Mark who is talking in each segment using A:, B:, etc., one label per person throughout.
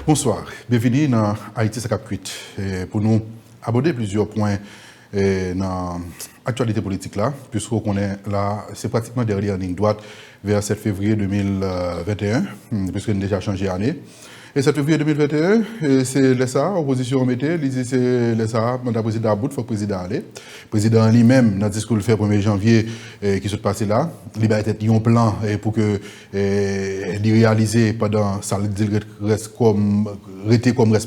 A: Bonsoir, bienvenue dans Haïti 58 pour nous aborder plusieurs points dans l'actualité politique là, puisqu'on connaît là, c'est pratiquement derrière ligne droite vers 7 février 2021, puisqu'on a déjà changé d'année. Et 7 février 2021, c'est l'ESA, opposition mettait, il dit c'est l'ESA, mandat président à bout, il faut que le président aller. Le président lui-même, dans le discours le fait 1er janvier, qui s'est passé là, il a été un plan pour que il réalise pendant, ça reste comme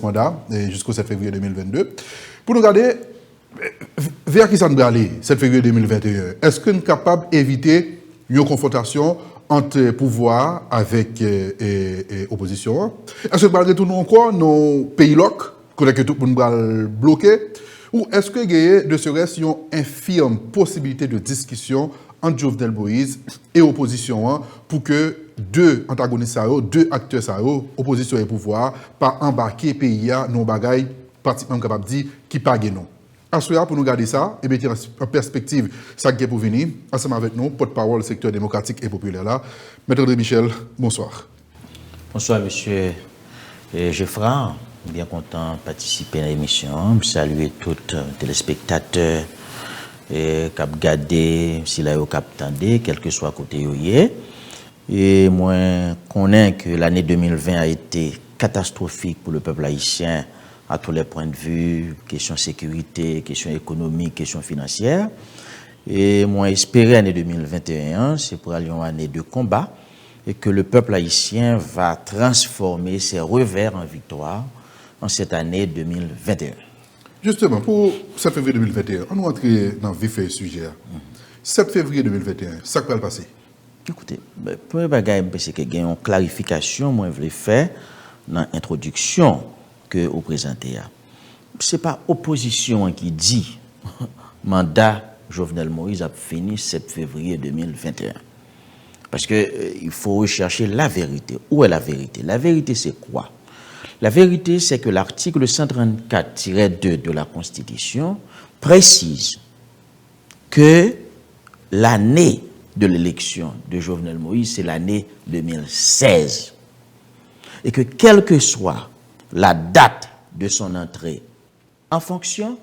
A: mandat, jusqu'au 7 février 2022. Pour nous regarder, vers qui ça nous aller, 7 février 2021, est-ce qu'on est capable d'éviter une confrontation entre pouvoir avec opposition? Est-ce que nous retourner encore nos pays locs, que tout le monde va bloquer? Ou est-ce qu'il y a de serait-ce une infime possibilité de discussion entre Jovenel Moïse et opposition pour que deux antagonistes, deux acteurs, opposition et pouvoir, pas embarquer le pays dans nos bagailles pratiquement capable de dire qui pas non? Ensuite, pour nous garder ça, et mettre en perspective ça qui est pour venir, ensemble avec nous, porte-parole secteur démocratique et populaire là. Maître de Michel, bonsoir.
B: Bonsoir, monsieur Geoffroy. Bien content de participer à l'émission. Saluer tous les téléspectateurs qui ont regardé, si là, qui ont entendu, quel que soit côté où il est. Et moi, je connais que l'année 2020 a été catastrophique pour le peuple haïtien à tous les points de vue, question sécurité, question économique, question financière. Et moi, espérer l'année 2021, c'est pour aller en année de combat et que le peuple haïtien va transformer ses revers en victoire en cette année 2021.
A: Justement, pour 7 février 2021, on va entrer dans le vif du sujet. 7 février 2021, ça va le passer?
B: Écoutez, le premier bagage, c'est qu'il y a une clarification, moi, je voulais faire dans l'introduction que vous présentez. Ce n'est pas l'opposition qui dit mandat Jovenel Moïse a fini 7 février 2021. Parce qu'il faut rechercher la vérité. Où est la vérité? La vérité, c'est quoi? La vérité, c'est que l'article 134-2 de la Constitution précise que l'année de l'élection de Jovenel Moïse, c'est l'année 2016. Et que quelle que soit la date de son entrée en fonction,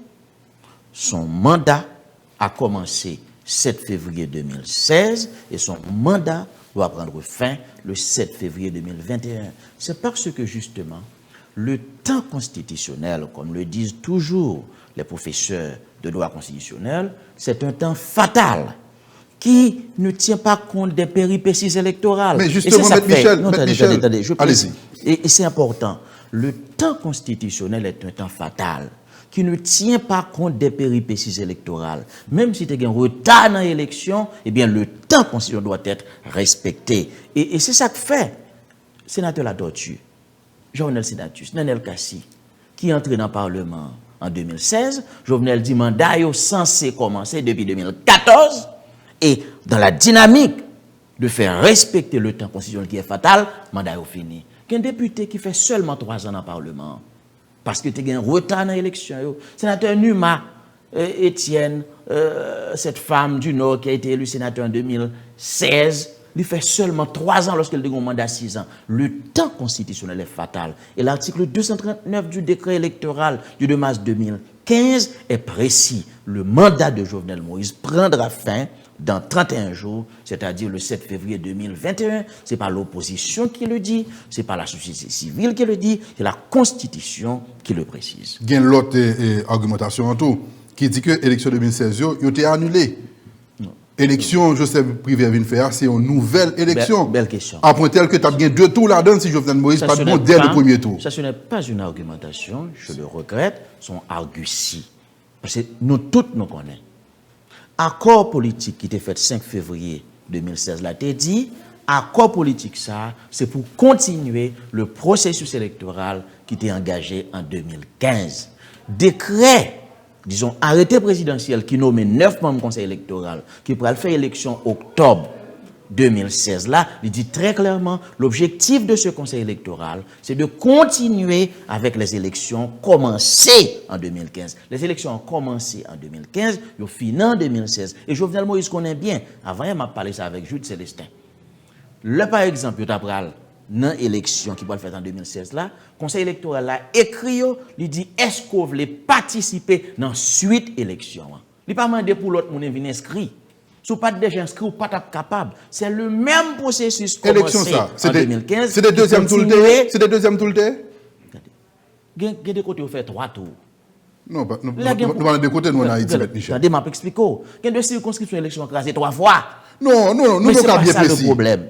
B: son mandat a commencé 7 février 2016 et son mandat doit prendre fin le 7 février 2021. C'est parce que justement, le temps constitutionnel, comme le disent toujours les professeurs de droit constitutionnel, c'est un temps fatal qui ne tient pas compte des péripéties électorales.
A: Mais justement, M. Michel,
B: attendez,
A: allez-y.
B: Et c'est important. Le temps constitutionnel est un temps fatal qui ne tient pas compte des péripéties électorales. Même si tu as un retard dans l'élection, eh bien, le temps constitutionnel doit être respecté. Et c'est ça que fait sénateur La Tortue, Jovenel Senatus, Nanel Kassi, qui est entré dans le Parlement en 2016. Jovenel dit mandat est censé commencer depuis 2014. Et dans la dynamique de faire respecter le temps constitutionnel qui est fatal, mandat est fini. Qu'un député qui fait seulement 3 ans dans le Parlement, parce que tu as un retard dans l'élection. Sénateur Numa Etienne, cette femme du Nord qui a été élue sénateur en 2016, il fait seulement 3 ans lorsqu'elle a un mandat 6 ans. Le temps constitutionnel est fatal. Et l'article 239 du décret électoral du 2 mars 2015 est précis. Le mandat de Jovenel Moïse prendra fin dans 31 jours, c'est-à-dire le 7 février 2021, ce n'est pas l'opposition qui le dit, ce n'est pas la société civile qui le dit, c'est la Constitution qui le précise.
A: Il y a l'autre argumentation en tout, qui dit que l'élection 2016 a été annulée. Élection, Joseph Privé vient de faire, c'est une nouvelle élection.
B: Belle question.
A: À point tel que tu as bien 2 tours là-dedans si Jovenel Moïse pas de bon dès le premier tour.
B: Ça, ce n'est pas une argumentation, je le regrette, son argutie. Parce que nous toutes nous connaissons. Accord politique qui était fait 5 février 2016, là, t'es dit, accord politique ça, c'est pour continuer le processus électoral qui était engagé en 2015. Décret, disons, arrêté présidentiel qui nomme 9 membres du conseil électoral, qui pourra faire élection octobre 2016, là, il dit très clairement, l'objectif de ce conseil électoral, c'est de continuer avec les élections commencées en 2015. Les élections ont commencé en 2015, ils ont fini en 2016. Et Jovenel Moïse connaît bien, avant il m'a parlé ça avec Jude Célestin. Là, par exemple, il a dans l'élection qui va le faire en 2016 là, le conseil électoral là écrit, il dit est-ce que vous voulez participer dans suite élection. Il pas demandé pour l'autre monde venir inscrit. Si vous pas déjà inscrit ou pas capable, c'est le même processus
A: élection
B: commencé
A: ça,
B: en 2015.
A: C'est des deuxièmes tout le temps. C'est des deuxièmes tout le temps.
B: Il y a des côtés où fait 3 tours.
A: Non, nous allons de côté nous en Haïti, Michel.
B: Attendez, je vais expliquer. Il y a deux circonscriptions d'élection crasées 3 fois.
A: Non, nous
B: c'est
A: pas
B: pas
A: bien
B: ça le
A: précis.
B: problème.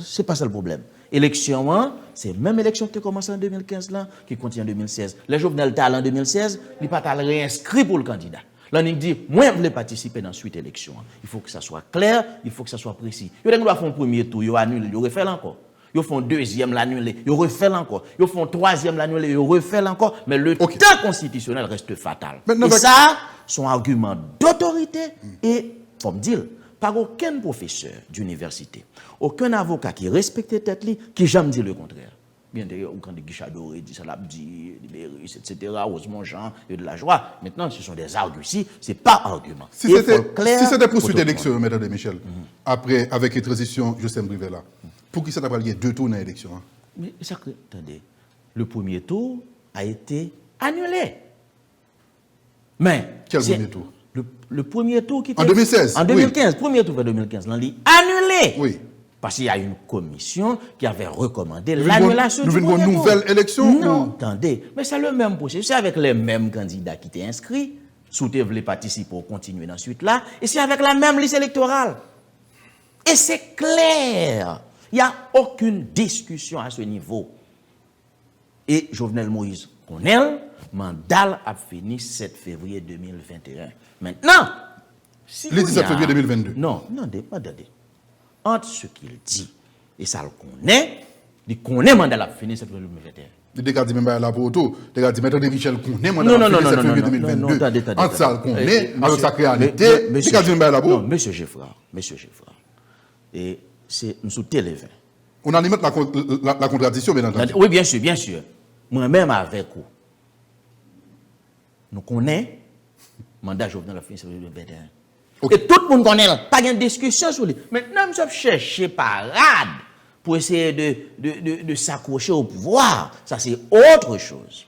B: C'est pas ça le problème. Élection, hein, c'est même élection qui a commencé en 2015 là, qui continue en 2016. Les Jovenel Tal en 2016, il pas réinscrit pour le candidat. Là, il dit, moi, je voulais participer dans la suite élection. Il faut que ça soit clair, il faut que ça soit précis. Ils doivent faire un premier tour, ils annulent, ils refait encore. Ils font deuxième l'annuler, ils refait encore. Ils font troisième l'annuler, ils refait encore. Mais le temps constitutionnel reste fatal. Et ça, son argument d'autorité et, comme dire, par aucun professeur d'université, aucun avocat qui respecte tête li, qui jamais dit le contraire. Bien d'ailleurs, quand des Guichador dit ça, dit Libéris, etc., Osmond Jean, et de la joie. Maintenant, ce sont des arguments. C'est pas argument.
A: Si c'était pour suite élection, Mesdames et Michel, après, avec une transition, Joseph Brivella, pour qui ça n'a pas lié 2 tours dans l'élection?
B: Mais ça, attendez, le premier tour a été annulé. Mais.
A: Quel premier tour?
B: Le premier tour qui était.
A: En 2016?
B: En 2015, oui. Premier tour vers 2015, l'on dit annulé.
A: Oui.
B: Parce qu'il y a une commission qui avait recommandé l'annulation du premier tour.
A: Nous venons une nouvelle élection?
B: Non, attendez. Mais c'est le même processus. C'est avec les mêmes candidats qui étaient inscrits. Souté voulait participer pour continuer ensuite là. Et c'est avec la même liste électorale. Et c'est clair. Il n'y a aucune discussion à ce niveau. Et Jovenel Moïse connaît, mandat a fini 7 février 2021. Maintenant, si
A: le 17 février 2022.
B: Non, attendez. Entre ce qu'il dit et ça le connaît, il connaît mandat a fini 7 février 2021.
A: Il dit même là pour tout. Il dit Maître Michel connaît mandat a fini 7 février 2022. Entre ça le connaît, avec sa réalité, il dit même là pour.
B: Non, monsieur Geffrard. Et c'est nous sous télévin.
A: On a limite la contradiction, bien entendu.
B: Oui, bien sûr. Moi-même avec vous. Nous connaissons mandat Jovenel a fini 2021. Okay. Et tout le monde connaît, pas de discussion sur lui. Maintenant, nous sommes chercher parade pour essayer de s'accrocher au pouvoir. Ça, c'est autre chose.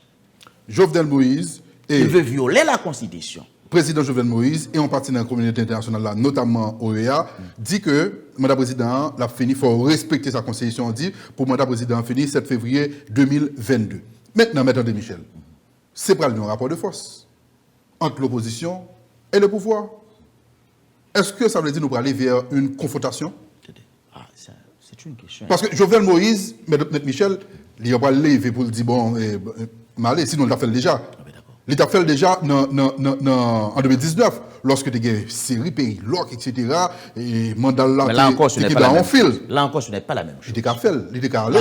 A: Jovenel Moïse.
B: Il veut violer la Constitution.
A: Président Jovenel Moïse et en partie dans la communauté internationale, là, notamment OEA, dit que mandat président l'a fini, il faut respecter sa constitution, dit, pour mandat président fini 7 février 2022. Maintenant, Maître de Michel, c'est pas un rapport de force entre l'opposition et le pouvoir. Est-ce que ça veut dire nous pour aller vers une confrontation?
B: C'est une question.
A: Parce que Jovenel Moïse, Maître Michel, il n'a pas levé pour le dire, bon, malé, sinon il l'a fait déjà. Il l'a fait déjà en 2019, lorsque il y a une série pays, LOC, etc. Et mandat là,
B: ce n'est pas la même chose. Là encore, ce n'est pas la même chose.
A: Il était qu'à faire, il était qu'à aller.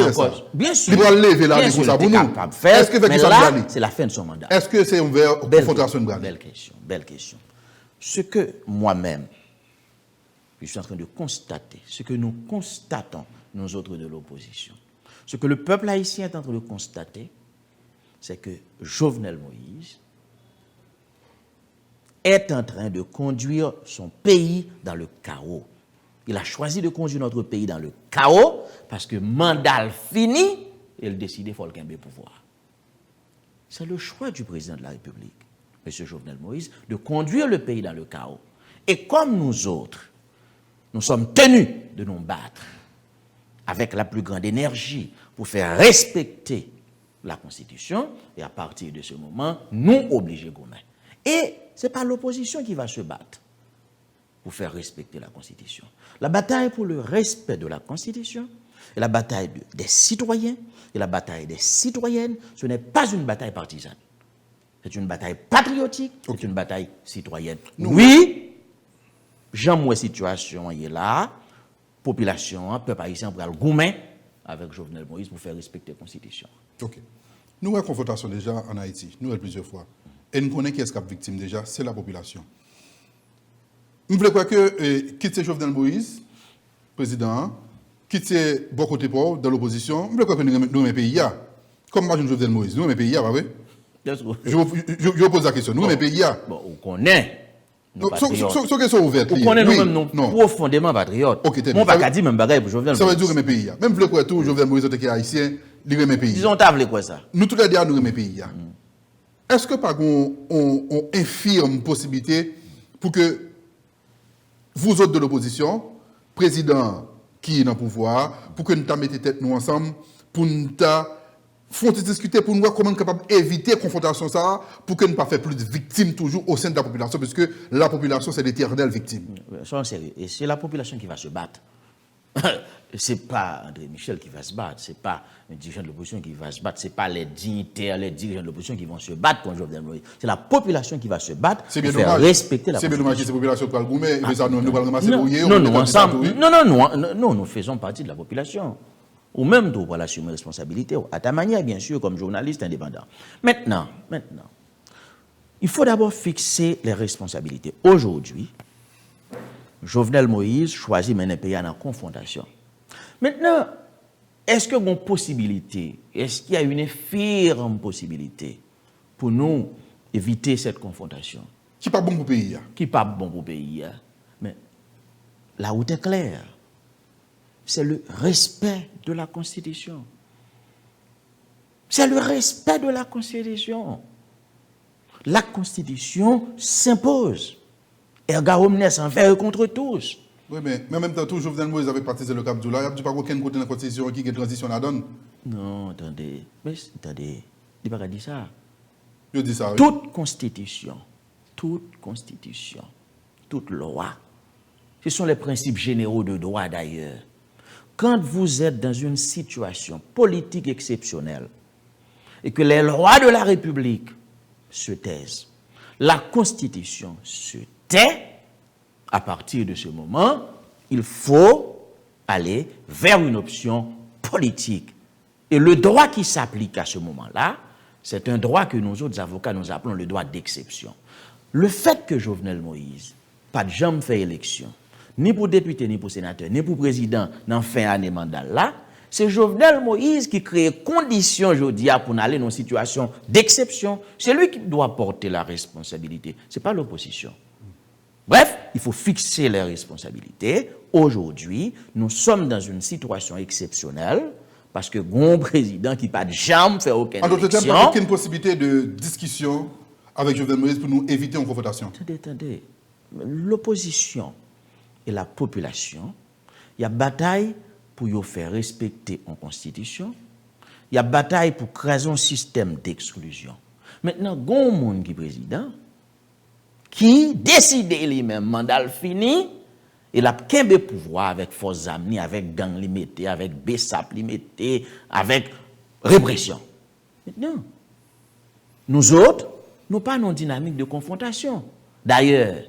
B: Bien sûr.
A: Il va lever là, pour ça pour nous.
B: Est-ce que mais là, c'est la fin de son mandat.
A: Est-ce que c'est ouvert aux confrontations de Bradley?
B: Belle question. Ce que moi-même, je suis en train de constater, ce que nous constatons, nous autres de l'opposition, ce que le peuple haïtien est en train de constater, c'est que Jovenel Moïse est en train de conduire son pays dans le chaos. Il a choisi de conduire notre pays dans le chaos parce que mandat fini et il décide qu'il faut le pouvoir. C'est le choix du président de la République, M. Jovenel Moïse, de conduire le pays dans le chaos. Et comme nous autres, nous sommes tenus de nous battre avec la plus grande énergie pour faire respecter la Constitution, et à partir de ce moment, nous obliger Gourmet. Et ce n'est pas l'opposition qui va se battre pour faire respecter la Constitution. La bataille pour le respect de la Constitution, et la bataille des citoyens, et la bataille des citoyennes, ce n'est pas une bataille partisane. C'est une bataille patriotique, c'est une bataille citoyenne. Oui, j'aime la situation est là, population, peuple haïtien pour le Gourmet avec Jovenel Moïse pour faire respecter la Constitution.
A: Ok. Nous avons une confrontation déjà en Haïti, nous avons plusieurs fois. Et nous connaissons qui est la victime déjà, c'est la population. Nous voulons croire que quitter Jovenel Moïse, président, quitter bon côté pour dans l'opposition, nous voulons croire que nous sommes un pays. Comme moi, Jovenel Moïse, nous sommes un pays, pas vrai? Je vous pose la question, nous sommes un pays.
B: Bon, on connaît Nous patriotes.
A: Ce question ouverte.
B: Vous connaissez nous-mêmes, nous profondément patriotes. Mon pas qu'à dire même bagaille pour Jovenel Moïse.
A: Ça veut dire que mes pays. Même vle quoi tout, Jovenel Moïse qui est haïtien, il remet pays.
B: Disons, t'as vle quoi ça?
A: Nous tous les deux, nous remet pays. Est-ce que par contre, on infirme possibilité pour que vous autres de l'opposition, président qui est dans le pouvoir, pour que nous mettons tête nous ensemble, pour nous font discuter pour nous voir comment nous sommes capables d'éviter la confrontation ça, pour que nous ne pas faire plus de victimes toujours au sein de la population, parce que la population, c'est l'éternelle victime.
B: Soyons sérieux. Et c'est la population qui va se battre. C'est pas André Michel qui va se battre, c'est pas un dirigeant de l'opposition qui va se battre, c'est pas les dignitaires, les dirigeants de l'opposition qui vont se battre contre Jovenel Moïse. C'est la population qui va se battre pour faire respecter la
A: population. C'est bien dommage que ces populations soient gourmet, et ça nous allons ramasser
B: pour hier. Non, nous ensemble. Non, nous faisons partie de la population. Ou même pour assumer la responsabilité, à ta manière, bien sûr, comme journaliste indépendant. Maintenant, il faut d'abord fixer les responsabilités. Aujourd'hui, Jovenel Moïse choisit mener un pays en confrontation. Maintenant, est-ce qu'il y a une possibilité, est-ce qu'il y a une infirme possibilité pour nous éviter cette confrontation?
A: Qui n'est pas bon pour le pays.
B: Qui n'est pas bon pour le pays. Mais la route est claire. C'est le respect de la Constitution. C'est le respect de la Constitution. La Constitution s'impose. Erga omnes envers contre tous.
A: Oui, mais en même temps, tout Jovenel Moïse avait partisé le Cap Doula. Il n'y a pas aucun côté dans la Constitution qui a transition à la donne.
B: Non, attendez. Mais attendez. Il n'a pas dit ça.
A: Je dis ça, oui.
B: Toute constitution, toute loi, ce sont les principes généraux de droit d'ailleurs. Quand vous êtes dans une situation politique exceptionnelle et que les lois de la République se taisent, la Constitution se tait, à partir de ce moment, il faut aller vers une option politique. Et le droit qui s'applique à ce moment-là, c'est un droit que nous autres avocats nous appelons le droit d'exception. Le fait que Jovenel Moïse, pas de jamais fait élection, ni pour député, ni pour sénateur, ni pour président, dans fin année mandat là, c'est Jovenel Moïse qui crée conditions aujourd'hui pour aller dans une situation d'exception. C'est lui qui doit porter la responsabilité. Ce n'est pas l'opposition. Bref, il faut fixer les responsabilités. Aujourd'hui, nous sommes dans une situation exceptionnelle parce que bon président qui n'a jamais fait aucune élection. En d'autres termes, il n'y a
A: aucune possibilité de discussion avec Jovenel Moïse pour nous éviter une confrontation.
B: Attendez. L'opposition et la population, il y a bataille pour y faire respecter une constitution, il y a bataille pour créer un système d'exclusion. Maintenant, il y a un monde qui est président, qui décide lui-même, mandat fini, et la kembe pouvoir avec force amenées, avec gang limité, avec BESAP limité, avec répression. Maintenant, nous autres, nous pas une dynamique de confrontation. D'ailleurs,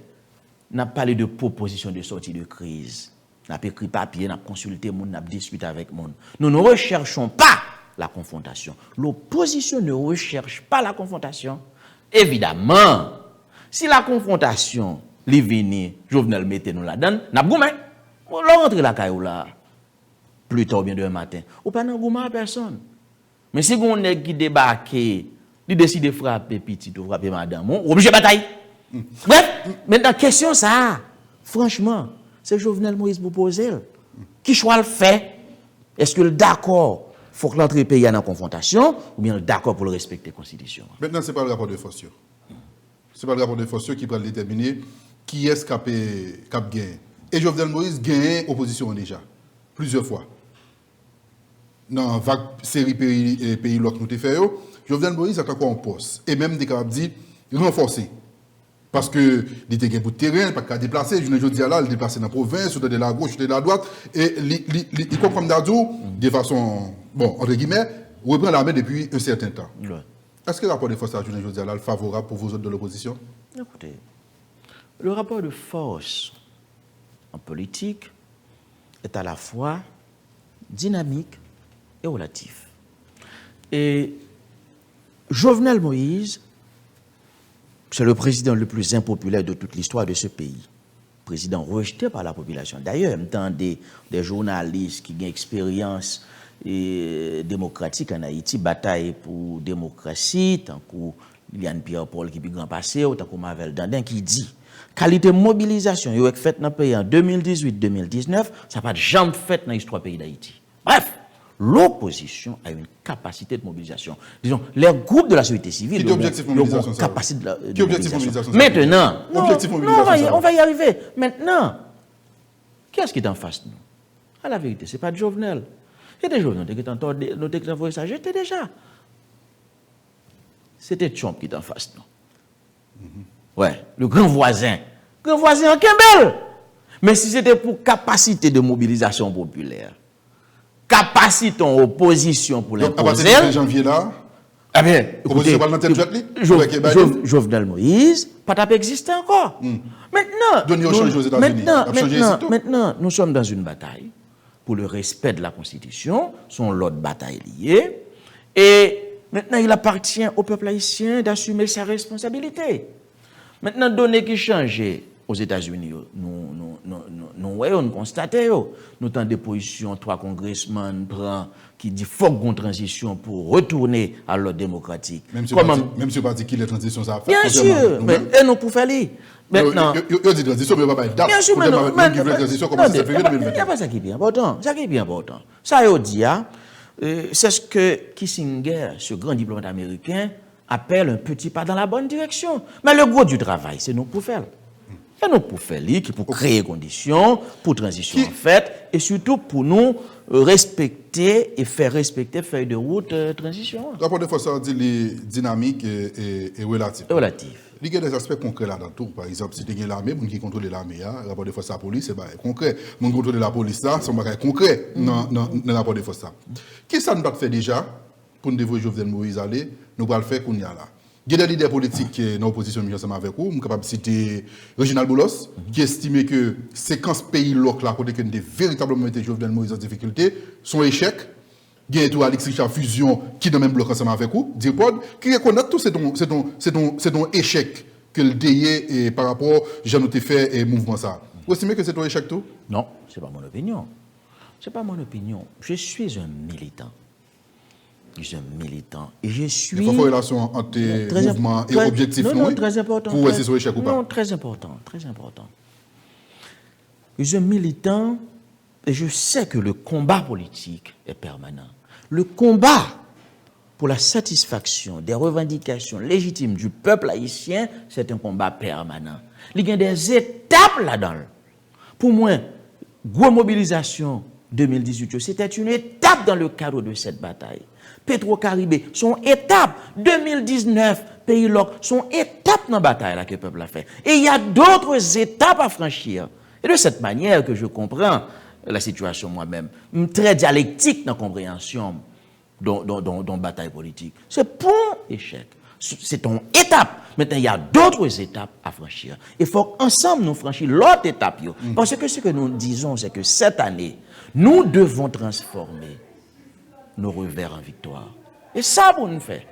B: on a parlé de proposition de sortie de crise. On a écrit papier, on a consulté, on a discuté avec le monde. Nous ne recherchons pas la confrontation. L'opposition ne recherche pas la confrontation. Évidemment, si la confrontation, les vini, Jovenel mette nous la donne, n'a pas goumé. On rentre la caillou là, plus tard ou bien demain matin. Ou pas n'a goumé à personne. Mais si on est qui débarque, il décide de frapper petit ou frapper madame, on obligé de bataille. Bref, maintenant, question ça, franchement, c'est Jovenel Moïse pour poser. Qui choix le fait? Est-ce que le d'accord, il faut que l'entrée pays en confrontation, ou bien le d'accord pour le respecter la Constitution?
A: Maintenant, ce n'est pas le rapport de Fossio. Ce n'est pas le rapport de Fossio qui peut déterminer qui est-ce qui a gagné. Et Jovenel Moïse gagne opposition déjà, plusieurs fois. Dans la vague série pays que nous avons fait, Jovenel Moïse a encore en poste. Et même des capables de dire renforcer. Parce que il était pour terrain, il pas qu'à déplacer, je ne dis là, il déplacer dans la province, de la gauche, de la droite, et il comprend d'Adou de façon, bon, entre guillemets, reprend l'armée depuis un certain temps. Ouais. Est-ce que le rapport de force à Journée Jodia est favorable pour vous autres de l'opposition?
B: Écoutez, le rapport de force en politique est à la fois dynamique et relatif. Et Jovenel Moïse, c'est le président le plus impopulaire de toute l'histoire de ce pays. Président rejeté par la population. D'ailleurs, en temps des journalistes qui ont expérience démocratique en Haïti, bataille pour démocratie, tant que Liliane Pierre-Paul qui est grand passé, tant que Marvel Dandin qui dit Qualité mobilisation, il a fait dans le pays en 2018-2019, ça n'a pas jamais fait dans l'histoire du pays d'Haïti. Bref, l'opposition a une capacité de mobilisation. Disons, les groupes de la société civile ont une capacité de mobilisation. Maintenant, on va y arriver. Maintenant, qui est-ce qui est en face de nous? À la vérité, ce n'est pas de Jovenel. Il y a des Jovenel qui ont envoyé ça, j'étais déjà. C'était Trump qui est en face de nous. Ouais, le grand voisin. Grand voisin en Kembel. Mais si c'était pour capacité de mobilisation populaire, capacité en opposition pour l'imposer.
A: À partir de janvier là,
B: eh bien, écoutez, Jovenel Moïse, pas tape existé encore. Maintenant, nous sommes dans une bataille pour le respect de la Constitution, sont l'autre bataille liée, et maintenant il appartient au peuple haïtien d'assumer sa responsabilité. Maintenant, données qui changent aux États-Unis, nous constatons, nous avons des positions, 3 congressmen prennent qui dit qu'il faut une transition pour retourner à l'ordre démocratique.
A: Même si on pas dit qu'il y a transition, ça a fait.
B: Bien sûr, mais nous pouvons faire les. Maintenant,
A: il dit transition, mais pas
B: bien sûr, mais non, il n'y a pas ça qui est bien important. Ça qui est bien important. Ça, il dit, c'est ce que Kissinger, ce grand diplomate américain, appelle un petit pas dans la bonne direction. Mais le gros du travail, c'est nous pour faire. Et nous pour faire, pour créer conditions, pour transition en fait, et surtout pour nous respecter et faire respecter feuille de route transition.
A: La première fois, ça dit les dynamiques et relatives. Il y a des aspects concrets là dans tout. Par exemple, si tu as l'armée, les gens qui contrôlent l'armée, le rapport de force à la police, c'est concret. Les gens qui contrôlent la police, là, c'est concret dans le rapport de force. Qu'est-ce que ça nous a fait déjà pour nous dévoiler Jovenel Moïse aller? Nous allons le faire qu'on y a là. Il y a des leaders politiques dans l'opposition ensemble avec vous. Je suis capable de citer Reginald Boulos, qui estime que séquence pays locale, là, côté que nous véritablement mis Jovenel Moïse en difficulté, son échec. Il y a tout Alex Richard Fusion qui est dans le même bloc ensemble avec vous, Dirpod, qui reconnaît tout c'est ton échec que le DIE par rapport à Jean fait et mouvement ça. Vous estimez que c'est ton échec tout?
B: Non, ce n'est pas mon opinion. Ce n'est pas mon opinion. Je suis un militant. Je suis un militant. Et je suis. Il faut faire relation entre mouvements et objectifs. Non, très important. Pour essayer son échec ou pas? Non, très important. Très important. Je suis un militant et je sais que le combat politique est permanent. Le combat pour la satisfaction des revendications légitimes du peuple haïtien, c'est un combat permanent. Il y a des étapes là-dedans. Pour moi, grosse mobilisation 2018, c'était une étape dans le cadre de cette bataille. Petro-Caribé, son étape. 2019, pays loc, son étape dans la bataille là que le peuple a fait. Et il y a d'autres étapes à franchir. Et de cette manière que je comprends la situation moi-même, très dialectique dans la compréhension dans bataille politique. C'est pour échec. C'est une étape. Maintenant, il y a d'autres étapes à franchir. Il faut qu'ensemble nous franchissions l'autre étape. Parce que ce que nous disons, c'est que cette année, nous devons transformer nos revers en victoire. Et ça, pour nous faire.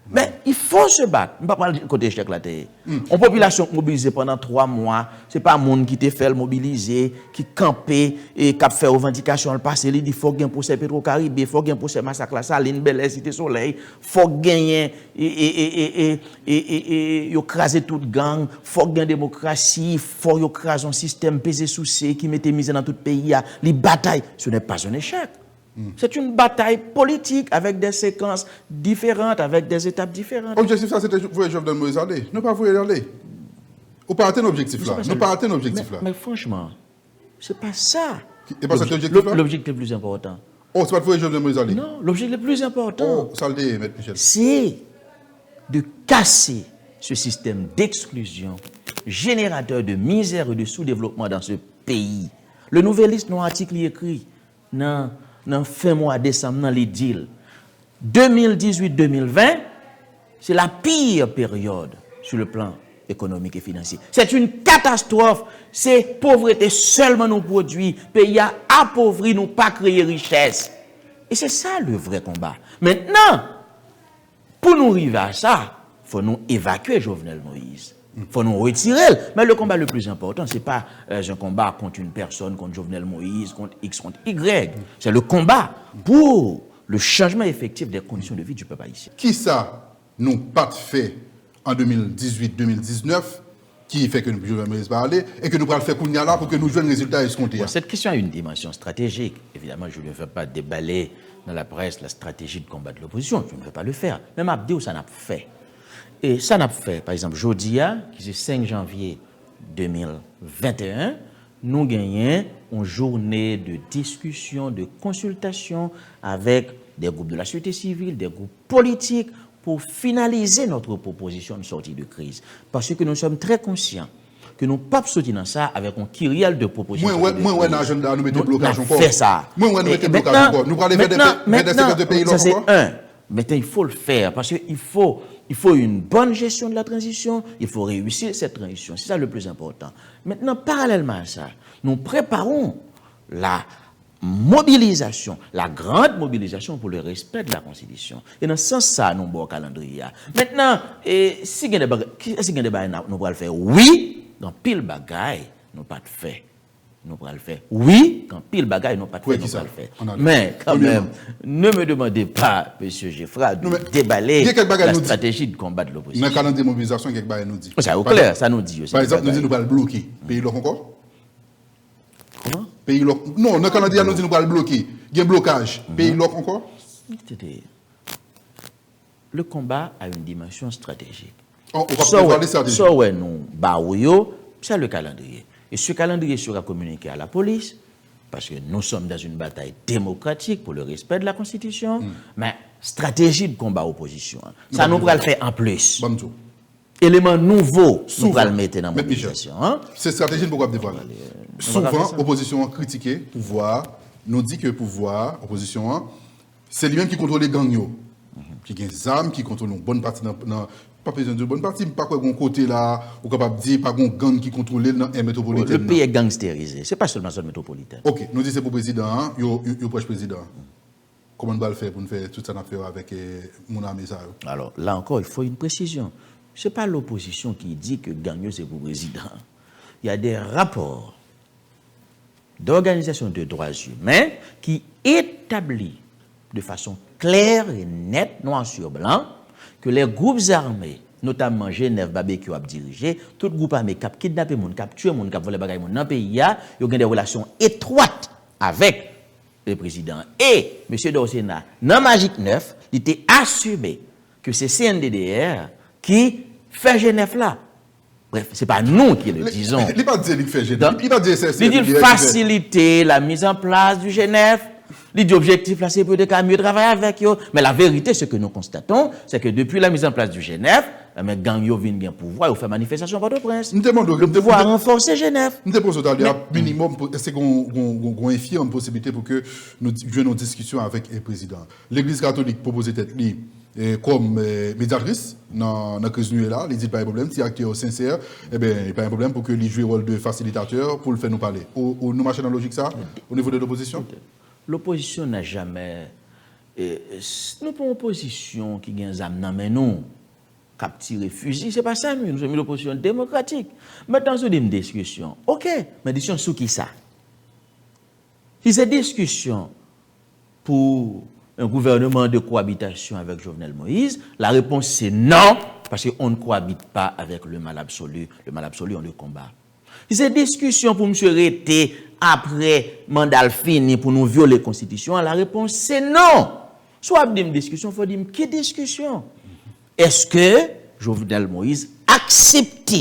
B: Mais il faut se battre. Je ne vais pas parler du côté échec là. Une population mobilisée pendant 3 mois, ce n'est pas un monde qui te fait mobiliser, qui campait et qui a fait revendication le passé. Il dit qu'il faut gagner pour ces Petro-Caribé, il faut gagner pour ces massacres là, Saline, Bel-Air, Cité Soleil, il faut gagner et écraser toute gang, il faut gagner démocratie, il faut écraser un système pesé sous qui mettait misé dans tout le pays. Les batailles, ce n'est pas un échec. C'est une bataille politique avec des séquences différentes, avec des étapes différentes.
A: L'objectif, ça, c'était pour Jovenel Moïse aller. Ne pas vous aller. Ou pas atteindre l'objectif là. Ne pas atteindre l'objectif là.
B: Mais franchement, c'est pas ça.
A: Et pas ça l'objectif là?
B: L'objectif le plus important.
A: Oh, c'est pas pour Jovenel Moïse aller.
B: Non, l'objectif le plus important.
A: Oh, ça le dit, M. Michel.
B: C'est de casser ce système d'exclusion, générateur de misère et de sous-développement dans ce pays. Le Nouvelliste, dans l'article écrit, dans fin mois décembre, dans les deals. 2018-2020, c'est la pire période sur le plan économique et financier. C'est une catastrophe. C'est pauvreté seulement nous produit. Pays a appauvri, nous pas créer richesse. Et c'est ça le vrai combat. Maintenant, pour nous arriver à ça, il faut nous évacuer Jovenel Moïse. Il faut nous retirer. Mais le combat le plus important, ce n'est pas un combat contre une personne, contre Jovenel Moïse, contre X, contre Y. C'est le combat pour le changement effectif des conditions de vie du peuple haïtien.
A: Qui ça nous pas fait en 2018-2019 qui fait que nous ne pouvons pas aller et que nous pouvons le faire là pour que nous jouions le résultat escompté.
B: Bon, cette question a une dimension stratégique. Évidemment, je ne veux pas déballer dans la presse la stratégie de combat de l'opposition. Je ne veux pas le faire. Même Abdou, ça n'a pas fait. Et ça n'a pas fait. Par exemple, Jodia, qui est 5 janvier 2021, nous gagnons une journée de discussion, de consultation avec des groupes de la société civile, des groupes politiques, pour finaliser notre proposition de sortie de crise. Parce que nous sommes très conscients que nous ne pouvons pas sortir dans ça avec un kyriel de propositions.
A: Moi, dans l'agenda, nous mettons blocage encore.
B: Fait ça.
A: Moi, nous mettons blocage encore. Nous allons aller vers des secteurs de pays
B: ça c'est
A: encore.
B: Maintenant, il faut le faire parce qu'il faut une bonne gestion de la transition, il faut réussir cette transition. C'est ça le plus important. Maintenant, parallèlement à ça, nous préparons la mobilisation, la grande mobilisation pour le respect de la Constitution. Et dans ce sens-là, nous avons un calendrier. Maintenant, si nous allons le faire, oui, dans pile bagaille, nous pas de fait. Nous allons le faire. Oui, quand pile bagaille, nous pas de fait, nous allons le faire. Mais quand même, ne me demandez pas, M. Geffra, de déballer la stratégie de combat de l'opposition.
A: Dans le calendrier de mobilisation, quelque chose nous dit.
B: C'est clair, ça nous dit.
A: Par exemple, nous disons que nous allons bloquer. Pays là encore?
B: Comment?
A: Pays là. Non, dans le calendrier, nous disons que nous allons bloquer. Il y a un blocage. Pays là encore?
B: Le combat a une dimension stratégique.
A: On va parler stratégie.
B: Ça, ouais, nous, baouyo, c'est le calendrier. Et ce calendrier sera communiqué à la police, parce que nous sommes dans une bataille démocratique pour le respect de la Constitution, mais stratégie de combat opposition, ça nous va le faire en plus. Élément nouveau, nous va le mettre dans la mobilisation.
A: C'est stratégie pour dévoiler. Souvent, opposition critiquée, pouvoir, nous dit que pouvoir, opposition, c'est lui-même qui contrôle les gangs, qui a des armes, qui contrôle une bonne partie pas besoin de bonne partie, pas quoi côté là, ou capable de dire pas un gang qui contrôle dans un métropolitain.
B: Le pays est gangsterisé, c'est pas seulement zone métropolitaine.
A: OK, nous disons pour le président, yo proche président. Comment on va le faire pour nous faire toute cette affaire avec mon ami ça?
B: Alors, là encore, il faut une précision. Ce n'est pas l'opposition qui dit que Gagnon c'est pour le président. Il y a des rapports d'organisations de droits humains qui établissent de façon claire et nette, noir sur blanc, que les groupes armés, notamment Genève, Babé qui a dirigé, tout groupe armé qui a kidnappé, qui a tué, qui a volé des gens dans le pays, ils ont des relations étroites avec le président. Et M. Dorsena, dans Magic 9, il était assumé que c'est CNDDR qui fait Genève là. Bref, ce n'est pas nous qui le disons.
A: Il n'a pas dit qu'il fait Genève. Il n'a pas dit c'est
B: il dit faciliter la mise en place du Genève. L'objectif là, c'est pour des mieux travailler avec eux. Mais la vérité, ce que nous constatons, c'est que depuis la mise en place du Genève, les gangs viennent bien pouvoir, ils font manifestation par le prince. Nous devons renforcer Genève.
A: Nous devons minimum, est-ce qu'on a une possibilité pour que nous jouions nos discussions avec le président. L'Église catholique propose être comme médiatrice dans la crise là, il dit pas de problème, si acteur sincère, eh bien, il n'y a pas de problème pour que lui joue le rôle de facilitateur pour le faire nous parler. Nous marchons dans la logique ça, au niveau de l'opposition?
B: L'opposition n'a jamais. Nous pas une opposition qui gagne âme, mais nous, capturer fusil, c'est pas ça, nous sommes une opposition démocratique. Maintenant, sur une discussion, ok, mais discussion sur qui ça? Si c'est discussion pour un gouvernement de cohabitation avec Jovenel Moïse, la réponse c'est non, parce qu'on ne cohabite pas avec le mal absolu. Le mal absolu, on le combat. Si c'est discussion pour M. Rété après mandat fini pour nous violer la Constitution, la réponse c'est non. Soit une discussion, il faut dire quelle discussion? Est-ce que Jovenel Moïse accepte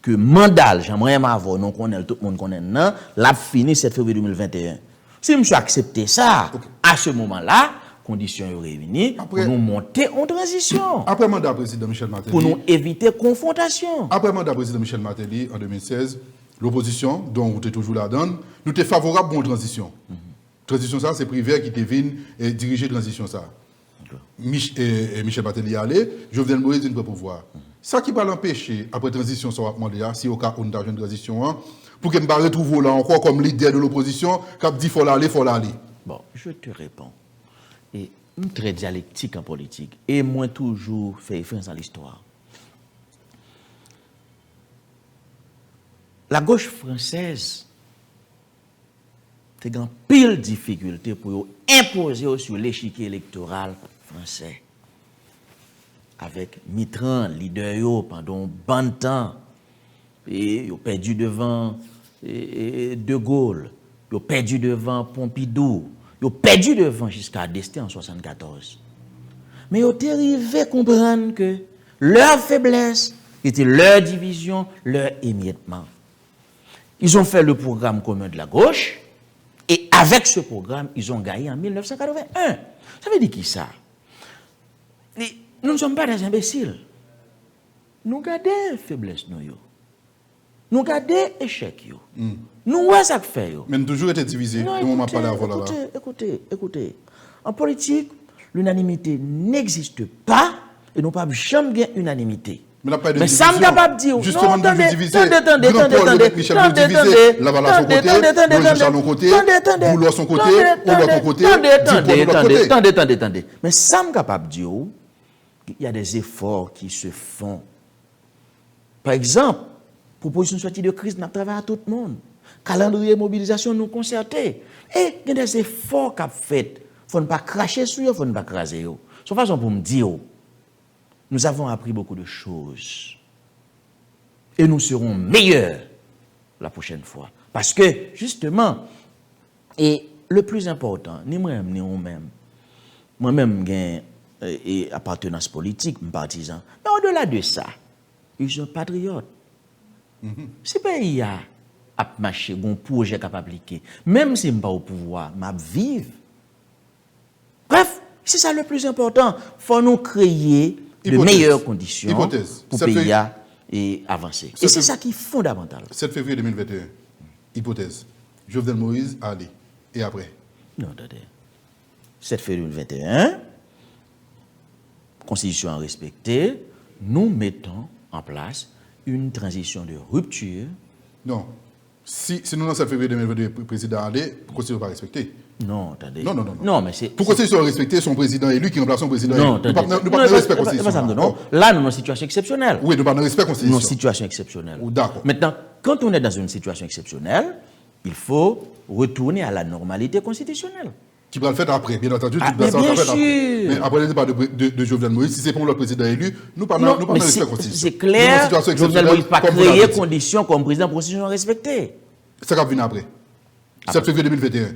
B: que mandat, j'aimerais m'avoir, non connaît tout le monde connaît, non, l'a fini 7 février 2021. Si monsieur accepte ça, à ce moment-là, conditions sont réunies pour nous monter en transition.
A: Après mandat président Michel Martelly.
B: Pour nous éviter confrontation.
A: Après mandat président Michel Martelly en 2016, l'opposition, dont vous êtes toujours là-dedans, nous sommes favorables pour une transition. Transition ça, c'est Privé qui devine et diriger la transition ça. Michel Martelly allé, Jovenel Moïse ne peut pouvoir. Ça qui va l'empêcher, après transition, ça va demander, si au cas où nous avons une transition, pour qu'il ne pas retrouver là encore comme leader de l'opposition, qui a dit faut l'aller, faut l'aller.
B: Bon, je te réponds. Et une très dialectique en politique, et moi toujours fait référence à l'histoire. La gauche française a une pile de difficultés pour imposer sur l'échiquier électoral français. Avec Mitterrand, leader pendant un bon temps, Et ils ont perdu devant De Gaulle, ils ont perdu devant Pompidou, ils ont perdu devant Giscard d'Estaing en 1974. Mais ils ont arrivé à comprendre que leur faiblesse était leur division, leur émiettement. Ils ont fait le programme commun de la gauche et avec ce programme, ils ont gagné en 1981. Ça veut dire qui ça? Nous ne sommes pas des imbéciles. Nous gardons faiblesse nous. Nous gardons échec. Nous voyons ça que fait.
A: Mais nous toujours été divisés.
B: Écoutez. En politique, l'unanimité n'existe pas et nous pas jamais gagner unanimité. Mais ça me capable de dire.
A: Justement, nous devons diviser.
B: Attendez. Mais ça me capable de dire qu'il y a des efforts qui se font. Par exemple, proposition de sortie de crise, nous travaillons à tout le monde. Calendrier de mobilisation, nous concerter. Et il y a des efforts qu'on fait. Il ne faut pas cracher sur eux, il ne faut pas craser eux. C'est une façon pour me dire, nous avons appris beaucoup de choses. Et nous serons meilleurs la prochaine fois. Parce que, justement, et le plus important, ni moi-même, ni vous-même, moi-même, j'ai appartenance politique, je suis partisan. Mais au-delà de ça, ils sont patriotes. Si le pays a marché, un projet qui a appliqué, même si je ne suis pas au pouvoir, je vive. Bref, c'est ça le plus important. Il faut nous créer de meilleures conditions pour le pays et avancer. Et c'est ça qui est fondamental.
A: 7 février 2021, hypothèse. Jovenel Moïse, allez. Et après?
B: Non, attendez. 7 février 2021, constitution respectée, nous mettons en place une transition de rupture.
A: Non. Si nous, dans 7 février 2022, le président allait, pourquoi ne pas respecter?
B: Non, attendez.
A: Non,
B: mais c'est.
A: Pourquoi c'est respecter son président élu qui remplace son président élu?
B: Non,
A: nous pas de respect constitutionnel.
B: Non. Là, nous sommes dans une situation exceptionnelle.
A: Oui, nous pas de respect constitutionnel.
B: Nous sommes dans une situation exceptionnelle.
A: D'accord.
B: Maintenant, quand on est dans une situation exceptionnelle, il faut retourner à la normalité constitutionnelle.
A: Qui va le faire après, bien entendu.
B: Bien sûr.
A: Mais après le départ de Jovenel Moïse, si c'est pour le président élu, nous pas de respect constitutionnel.
B: C'est clair, Jovenel Moïse n'a pas créé conditions comme président pour constitution respectée.
A: Ça va venir après. 7 février 2021.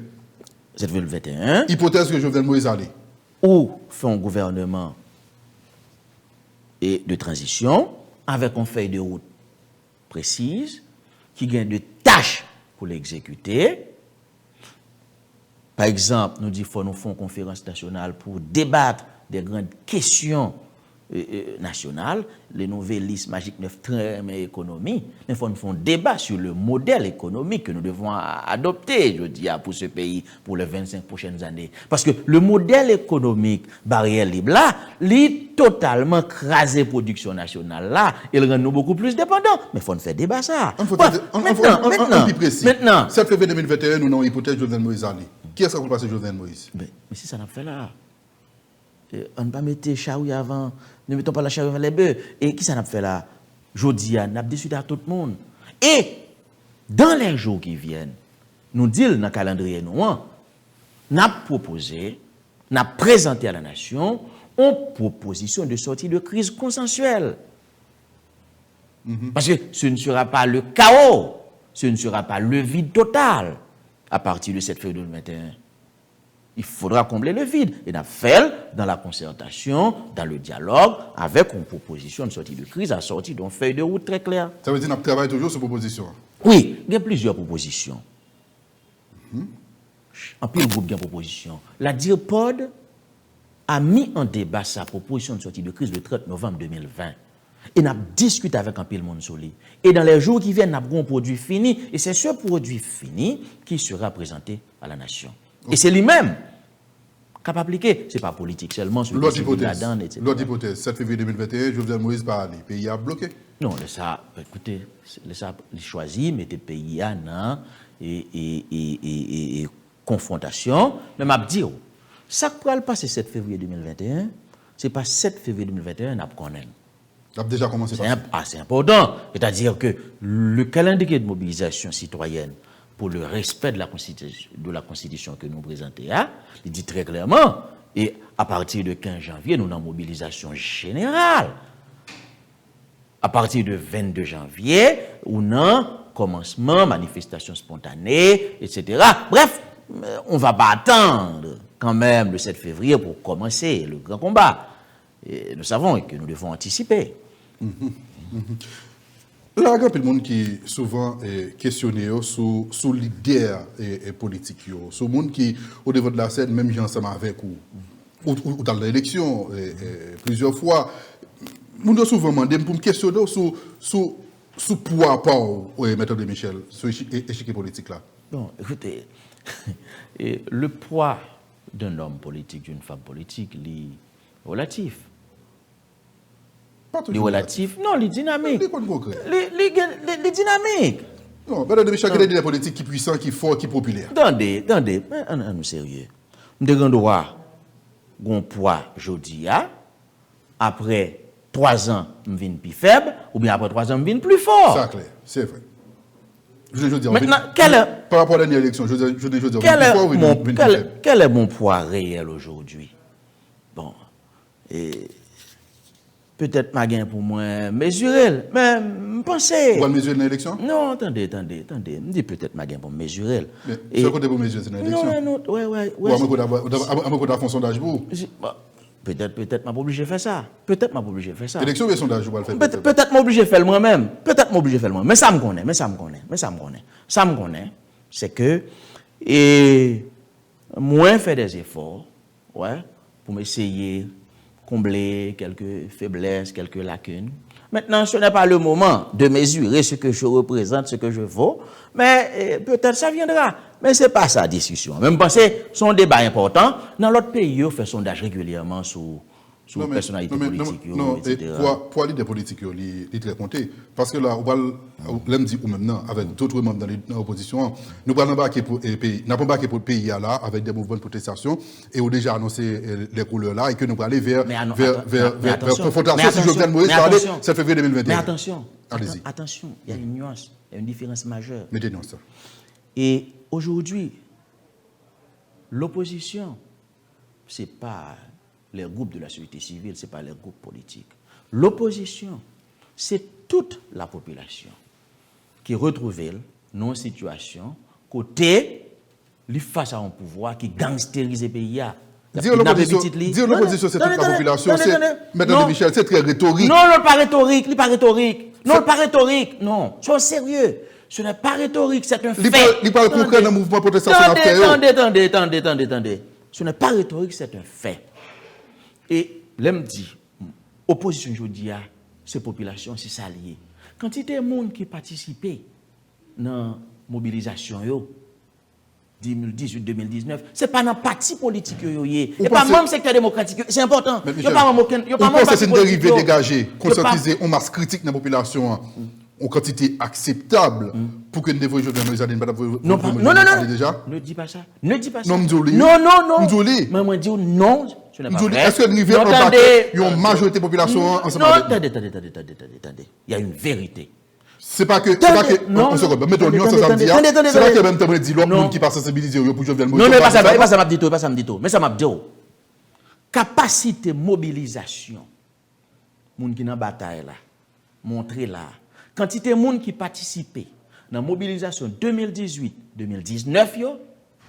B: 7 février 2021.
A: Hypothèse que Jovenel Moïse allait.
B: Ou fait un gouvernement de transition avec une feuille de route précise qui gagne de tâches pour l'exécuter. Par exemple, nous disons qu'il faut nous faire une conférence nationale pour débattre des grandes questions nationales, les nouvelles listes magiques 9 trains et économie. Mais il faut nous faire un débat sur le modèle économique que nous devons adopter, je dis, pour ce pays pour les 25 prochaines années. Parce que le modèle économique barrière libre là, il totalement crasé production nationale là, il rend nous beaucoup plus dépendants. Mais il faut nous faire débat ça.
A: Maintenant, 7 février 2021, nous avons une hypothèse de Jovenel Moïse allé. Qui est-ce qu'on va passer Jovenel Moïse?
B: Mais si ça n'a pas fait là. On ne va pas mettre charrue avant, ne mettons pas la charrue avant les bœufs. Et qui ça n'a pas fait là? Jodi, on a décidé à tout le monde. Et dans les jours qui viennent, nous disons dans le calendrier, nous avons proposé, nous avons présenté à la nation une proposition de sortie de crise consensuelle. Parce que ce ne sera pas le chaos, ce ne sera pas le vide total à partir de 7 février 2021. Il faudra combler le vide. Et nous fait dans la concertation, dans le dialogue, avec une proposition de sortie de crise assortie d'une feuille de route très claire.
A: Ça veut dire que nous travaillons toujours sur proposition?
B: Oui, il y a plusieurs propositions. En plus, le groupe de propositions. La DIRPOD a mis en débat sa proposition de sortie de crise le 30 novembre 2020. Et nous avons discuté avec un peu le monde soli. Et dans les jours qui viennent, nous avons un produit fini. Et c'est ce produit fini qui sera présenté à la nation. Et c'est lui-même qui a appliqué. Ce n'est pas politique seulement.
A: L'autre hypothèse, 7 février 2021, Jovenel Moïse pas allé. Le pays a bloqué.
B: Non, ça, écoutez, ça, il choisit, mettez le pays à et confrontation. Mais je vais dire, ça qui va passer 7 février 2021, ce n'est pas 7 février 2021 qu'on connaît.
A: Ça a déjà commencé par ça.
B: C'est important. C'est-à-dire que le calendrier de mobilisation citoyenne pour le respect de la Constitution que nous présentons, il dit très clairement, et à partir du 15 janvier, nous avons une mobilisation générale. à partir de 22 janvier, ou non, commencement, manifestation spontanée, etc. Bref, on ne va pas attendre quand même le 7 février pour commencer le grand combat. Et nous savons que nous devons anticiper.
A: Là, il y a peu de monde qui souvent questionné sur l'idée politique, sur le monde qui, au devant de la scène, même j'ai ensemble avec ou dans l'élection, plusieurs fois, nous avons souvent demandé pour me questionner sur poids par Maître de Michel, sur l'échiquier politique là.
B: Bon, écoutez, le poids d'un homme politique, d'une femme politique, est relatif. Les relatifs, non, les dynamiques. Les dynamiques.
A: Non, Maître de Michel, il y a des politiques qui puissants, qui forts, qui populaires.
B: Attendez, nous sérieux. Nous avons droit un poids aujourd'hui, après 3 ans, je viens plus faible, ou bien après 3 ans, je viens plus fort.
A: C'est clair, c'est vrai.
B: Maintenant,
A: par rapport à la dernière élection,
B: quel est mon poids réel aujourd'hui? Bon, et peut-être ma gain pour moi mesurer, mais je pensais.
A: Vous allez mesurer dans l'élection?
B: Non, attendez. Je dis peut-être ma gain pour mesurer.
A: Mais c'est côté pour mesurer dans l'élection?
B: Non, ouais.
A: Ou à mon côté, à fond sondage pour?
B: Peut-être m'a pas obligé de faire ça.
A: Élection ou sondage, vous allez faire?
B: Peut-être m'a obligé de faire moi-même. Mais ça me connaît. Ça me connaît. C'est que, moi, faire des efforts, pour m'essayer combler quelques faiblesses, quelques lacunes. Maintenant, ce n'est pas le moment de mesurer ce que je représente, ce que je vaux, mais peut-être ça viendra. Mais ce n'est pas ça la discussion. Même penser, c'est un débat important. Dans l'autre pays, on fait sondage régulièrement sur personnalité politique.
A: Non, pour aller des politiques, il est très compté. Parce que là, on dit ou maintenant, avec d'autres membres dans l'opposition, nous n'avons pas embarqué pour le pays là, avec des mouvements de protestation, et on a déjà annoncé les couleurs là, et que nous allons aller vers confrontation si Jovenel Moïse parlait 7 février 2021.
B: Mais attention,
A: allez-y.
B: Attention, il y a une nuance, il y a une différence majeure.
A: Mettez-nous ça.
B: Et aujourd'hui, l'opposition, ce n'est pas les groupes de la société civile, ce n'est pas les groupes politiques. L'opposition, c'est toute la population qui retrouve dans une situation côté face à un pouvoir qui gangsterise le pays.
A: Dire l'opposition, c'est toute la population, c'est Maître Michel, c'est très rhétorique.
B: Non, pas rhétorique. Non, sois sérieux. Ce n'est pas rhétorique, c'est un fait.
A: Il parle concret dans le mouvement de protestation.
B: Attendez. Ce n'est pas rhétorique, c'est un fait. Et l'homme dit, opposition aujourd'hui, ces populations, c'est s'allier. Quand il y a des gens qui participent dans la mobilisation, 2018-2019, ce n'est pas dans le parti politique, et pas dans le secteur démocratique, c'est important.
A: Vous pensez que c'est une dérivée dégagée, conscientiser une masse critique dans la population en quantité acceptable pour que nous devons jouer dans nos années.
B: Non, ne dis pas ça. Non, mais dis non, ce n'est pas vrai.
A: Est-ce que nous avons une majorité de la population ensemble avec nous?
B: Attendez. Il y a une vérité.
A: C'est pas que. Non, on se remet. Mettons, nous, ça me dit. C'est là que même temps, dit l'autre monde qui passe sensibiliser pour Jovenel Moïse.
B: Non, mais pas ça m'a dit tout. Mais ça m'a dit tout. Capacité mobilisation. Moun qui dans bataille là. Montrer là. Quantité de monde qui participent dans la mobilisation 2018-2019,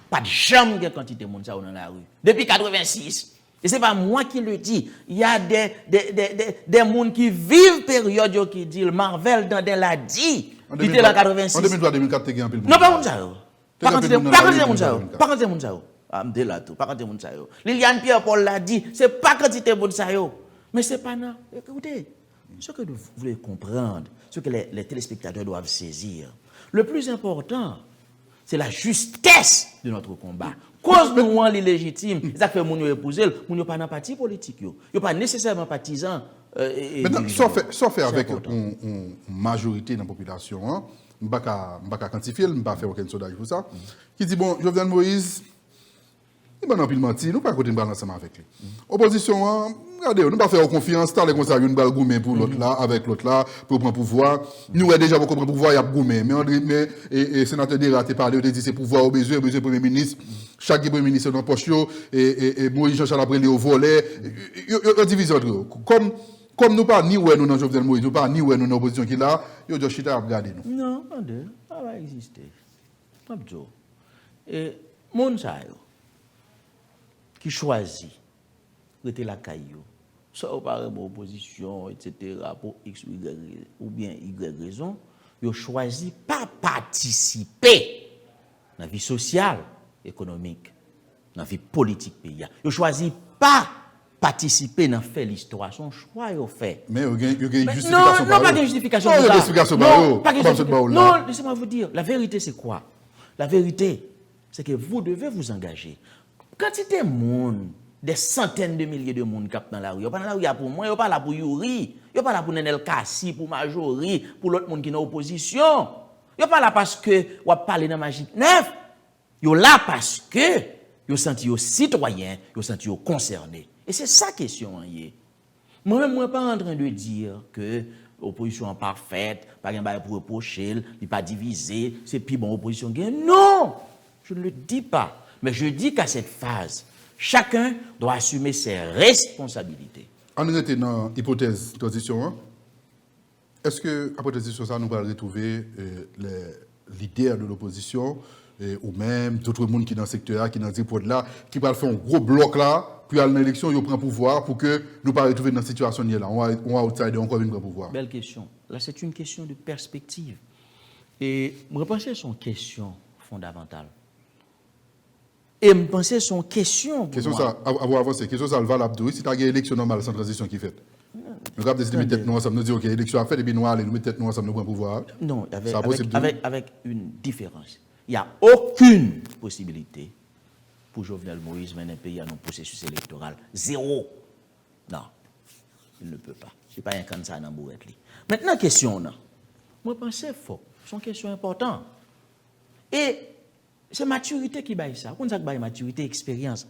B: pas de jamais quantité de monde dans la rue. Depuis 1986. Et ce n'est pas moi qui le dis. Il y a des gens qui vivent période qui disent Marvel dans l'a dit. Il était en 86.
A: En 2003-2004, tu as un peu de monde.
B: Non, pas ça. Pas quantité de monde. Ah, je là tout. Pas quantité de monde. Liliane Pierre-Paul l'a dit. Ce n'est pas quantité de monde. Mais ce n'est pas non. Écoutez, ce que vous voulez comprendre, ce que les téléspectateurs doivent saisir, le plus important, c'est la justesse de notre combat. Cause nous les légitimes, ça fait mon épouser, mon pas dans parti politique, yo pas nécessairement partisan.
A: Maintenant, soit fait avec une majorité dans la population, je ne vais pas quantifier, je ne vais pas faire aucun sondage pour ça, qui dit bon, Jovenel Moïse, il va pile mentir, nous pas côté de ensemble avec lui. Opposition, regardez, nous pas faire confiance, t'as les conseils, nous pas goumer pour l'autre là, avec l'autre là, pour prendre pouvoir. Nous déjà pour prendre pouvoir, il y a goumer. Mais et sénateur Dera a parlé, il a dit c'est pouvoir au besoin premier ministre. Chaque premier ministre dans poche et Moïse Jean-Charles après au volet. Il y a division entre eux. comme nous pas ni ouais nous dans Jovenel Moïse, nous pas ni ouais nous dans l'opposition qui là, yo dit chita à regarder nous.
B: Non, attendez, ça va exister. Abdou. Et mon sa yo qui choisit rester la caillou. Ça ou pas opposition etc. pour X ou bien Y raison, yo choisi pas participer dans la vie sociale, économique, dans la vie politique pays. Yo choisi pas participer dans faire l'histoire, son choix yo fait.
A: Mais il y a une justification.
B: Non, pas de justification.
A: Non, il y a une justification.
B: Non, pas de justification. Non, laissez-moi vous dire, la vérité c'est quoi? La vérité, c'est que vous devez vous engager. Quantité de monde, des centaines de milliers de monde qui sont dans la rue. Ils ne sont pas dans la rue pour moi, ils ne sont pas là pour Yuri, ils ne sont pas là pour Nenel Kassi, pour Majori, pour l'autre monde qui est en opposition. Ils ne sont pas là parce que vous parlez dans Magique 9. Ils sont là parce que vous sentez citoyens, vous sentez concernés. Et c'est ça la question. Moi-même, je ne suis pas en train de dire que l'opposition est parfaite, pas de pour reprocher, il n'est pas divisé, c'est plus bon l'opposition. Non, je ne le dis pas. Mais je dis qu'à cette phase, chacun doit assumer ses responsabilités.
A: On était dans l'hypothèse de transition. Est-ce que, après la transition, nous allons retrouver les leaders de l'opposition ou même d'autres gens qui sont dans le secteur, qui sont dans ce là, qui vont faire un gros bloc là, puis à l'élection, ils prennent pouvoir pour que nous ne pas retrouver dans cette situation là. On va outsider encore une pouvoir.
B: Belle question. Là, c'est une question de perspective. Et je pense que c'est une question fondamentale. Et je pense que c'est une question.
A: Question ça, avoir avancé, question ça, valable. Si tu as une élection normale sans transition qui fait. Nous avons décidé de mettre tête nous ensemble, nous disons, OK, l'élection a fait, et puis nous allons mettre tête nous ensemble, nous prenons pouvoir.
B: Non, avec une différence. Il n'y a aucune possibilité pour Jovenel Moïse mener un pays à un processus électoral. Zéro. Non, il ne peut pas. Ce n'est pas un cancer dans bourrette. Maintenant, question, moi, je pense que c'est faux. C'est une question importante. Et c'est maturité qui baille ça. Quand ça baille maturité, expérience.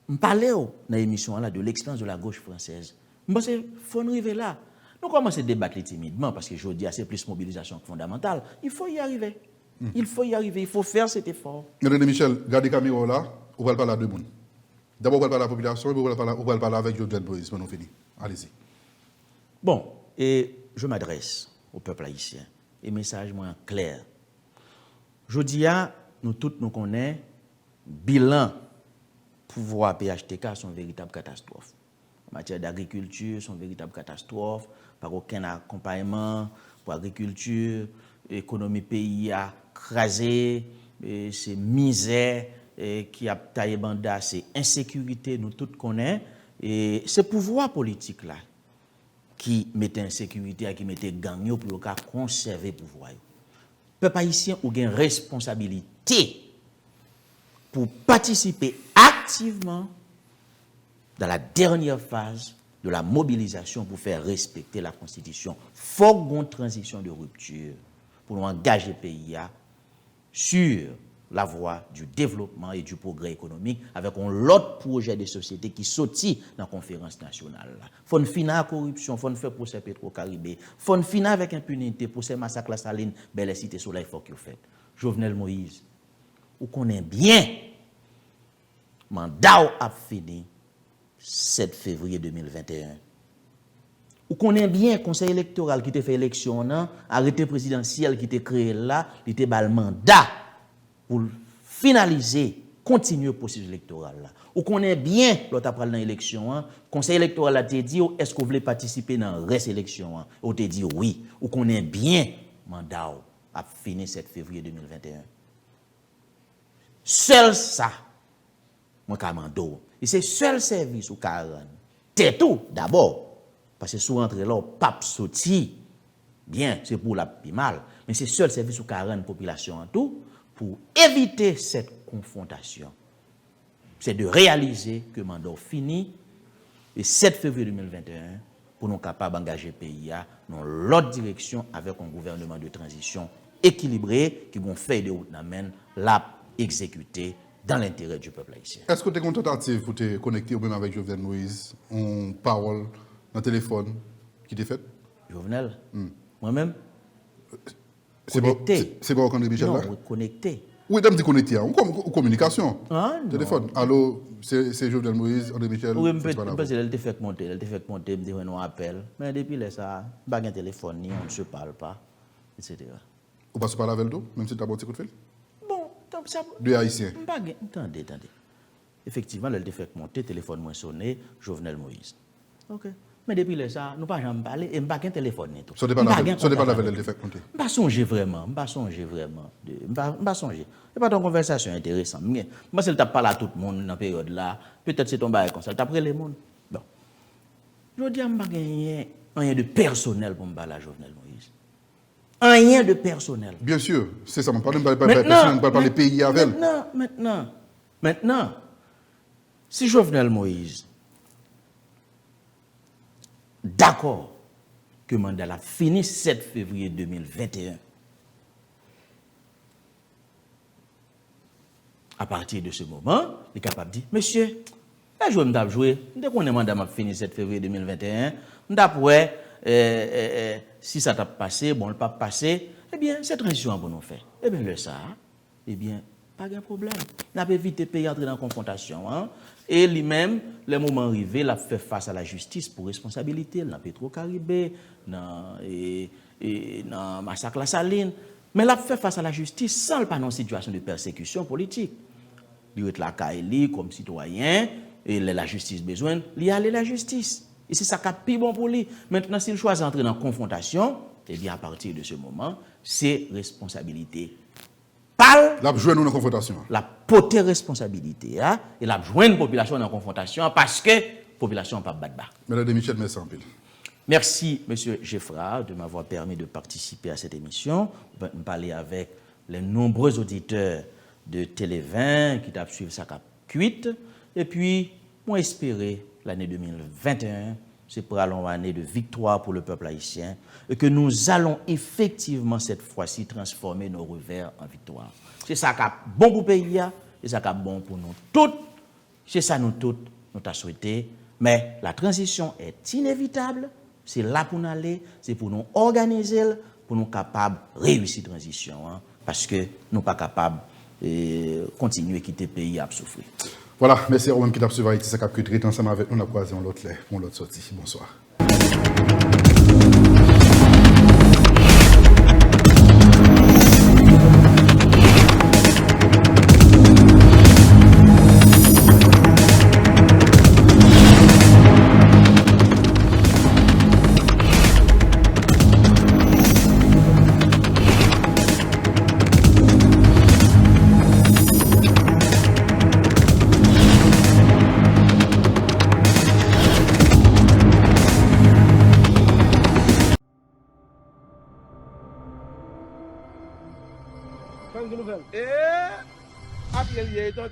B: Je parlais dans l'émission de l'expérience de la gauche française. Je pense qu'il faut nous arriver là. Nous commençons à débattre timidement parce que je dis c'est plus mobilisation fondamentale. Il faut y arriver. Il faut y arriver. Il faut faire cet effort.
A: René Michel, gardez caméra là. On va parler à deux mondes. D'abord, on va parler à la population et on va parler avec Jovenel Moïse. On finit. Allez-y.
B: Bon, et je m'adresse au peuple haïtien. Et message moins clair. Je dis à nous tous nous connaissons bilan pouvoir PHTK sont une véritable catastrophe. En matière d'agriculture, c'est une véritable catastrophe, par aucun accompagnement pour l'agriculture, l'économie pays a crasé, c'est misère qui a taillé banda, c'est insécurité, nous tous connaissons. Et ce pouvoir politique là qui mettait insécurité, qui mettait gang pour conserver le pouvoir. Le peuple haïtien a une responsabilité pour participer activement dans la dernière phase de la mobilisation pour faire respecter la Constitution. Il faut une transition de rupture pour nous engager le pays sur la voie du développement et du progrès économique avec un autre projet de société qui sortit dans la conférence nationale. Il faut finir la corruption, il faut faire procès Petro-Caribé, il faut finir avec impunité pour ces massacres la Saline, belle cité sur l'effort qu'il fait. Jovenel Moïse, vous connaissez bien, mandat a fini 7 février 2021. Vous connaissez bien le conseil électoral qui a fait élection, arrêté présidentiel qui a créé là, il a fait le mandat pour finaliser, continuer le processus électoral. Vous connaissez bien, l'autre après l'élection, le conseil électoral a dit, est-ce que vous voulez participer dans la reste élection? Vous avez dit oui. Vous connaissez bien, le mandat a fini 7 février 2021. Seul ça, moi, Kamando. Et c'est seul service au Karan. C'est tout, d'abord. Parce que sous rentrée là, pape sorti, bien, c'est pour la plus mal. Mais c'est seul service au Karan, population en tout, pour éviter cette confrontation. C'est de réaliser que le mandat fini, le 7 février 2021, pour nous capables d'engager le pays dans l'autre direction avec un gouvernement de transition équilibré qui vont faire de route n'amène la exécuter dans l'intérêt du peuple haïtien.
A: Est-ce que tu es une tentative pour te connecter ou même avec Jovenel Moïse, en parole, dans le téléphone, qui t'est fait?
B: Jovenel, moi-même,
A: c'est bon, André Michel là?
B: Non, connecté.
A: Oui, dame dit connecté, en communication.
B: Ah, non.
A: Téléphone. Allô, c'est Jovenel Moïse, André Michel.
B: Oui, parce qu'elle te fait monter, me dit on appelle. Mais depuis là, ça, pas un téléphone, ni on ne se parle pas, etc.
A: Ou pas se parler avec lui, même si tu as un petit coup de fil?
B: Bon, donc ça.
A: Deux Haïtiens.
B: Attendez. Effectivement, elle te fait monter, téléphone moins sonné, Jovenel Moïse. Ok. Mais depuis là, ça, nous pas jamais parler, et pas un téléphone.
A: Ça dépend avec elle te fait monter.
B: Pas songer vraiment. Pas songer. C'est pas une conversation intéressante. Moi, si elle t'a parlé à tout le monde dans la période là, peut-être c'est ton bail comme ça, t'as pris les monde. Bon. Je dis, je n'ai rien de personnel pour me parler à Jovenel Moïse. Rien de personnel.
A: Bien sûr, c'est ça. On ne parle pas personnel, on parle les pays avec elle.
B: Maintenant, si Jovenel Moïse, d'accord que le mandat a fini 7 février 2021, à partir de ce moment, il est capable de dire, monsieur, là, je vais jouer. Dès qu'on est mandat m'a fini 7 février 2021, d'après, si ça t'a passé, bon, le pas passé, eh bien, cette transition pour nous faire. Eh bien, pas de problème. On a évité de payer entrer dans la confrontation. Hein? Et lui-même, le moment arrivé, il a fait face à la justice pour responsabilité, dans Petro-Caribé, dans le massacre de la Saline. Mais il a fait face à la justice sans pas dans une situation de persécution politique. Il est là, comme citoyen, et la justice besoin, il y a la justice. Et c'est ça qui est plus bon pour lui. Maintenant, s'il choisit d'entrer dans la confrontation, eh bien, à partir de ce moment, c'est responsabilité.
A: La jouer dans la confrontation.
B: La potée responsabilité. Hein? Et la joindre la population dans la confrontation parce que la population n'a pas de battre.
A: Madame Michel, merci en pile.
B: Merci, M. Geffra, de m'avoir permis de participer à cette émission. On va parler avec les nombreux auditeurs de Télé 20 qui t'ont suivi sa cuite. Et puis, moi, espérer l'année 2021, c'est pour une année de victoire pour le peuple haïtien et que nous allons effectivement cette fois-ci transformer nos revers en victoire. C'est ça qui est bon pour le pays, c'est ça qui est bon pour nous toutes, c'est ça nous toutes, nous t'as souhaité. Mais la transition est inévitable, c'est là pour nous aller, c'est pour nous organiser, pour nous capables de réussir la transition, hein, parce que nous ne sommes pas capables de continuer à quitter le pays à souffrir.
A: Voilà, merci à vous-même qui t'a suivi Haïti, ça cap culture ensemble avec nous, on a croisé l'autre sortie. Bonsoir.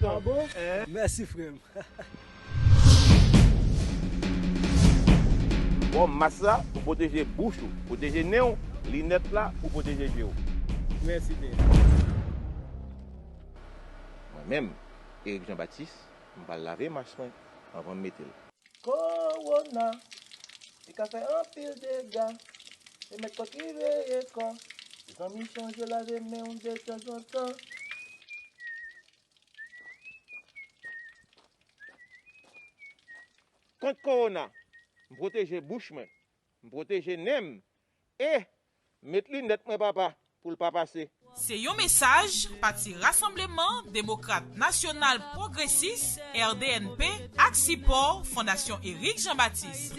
C: Ah bon? Merci frère.
D: Bon, massa pour protéger bouche, pour protéger néon, lunette là pour protéger yeux.
C: Merci bien.
D: Moi-même, Éric Jean-Baptiste, je vais laver ma main avant de mettre.
E: Corona, il a fait un pile de gars. Et mettre quoi qui veut et quoi. Les amis changent la vie, mais on dit de temps en temps.
D: Contre Corona, je protège bouche, je protège nem et mettre lunette moi papa pour le pas passer.
F: C'est un message parti Rassemblement démocrate national progressiste RDNP Axipor Fondation Éric Jean-Baptiste.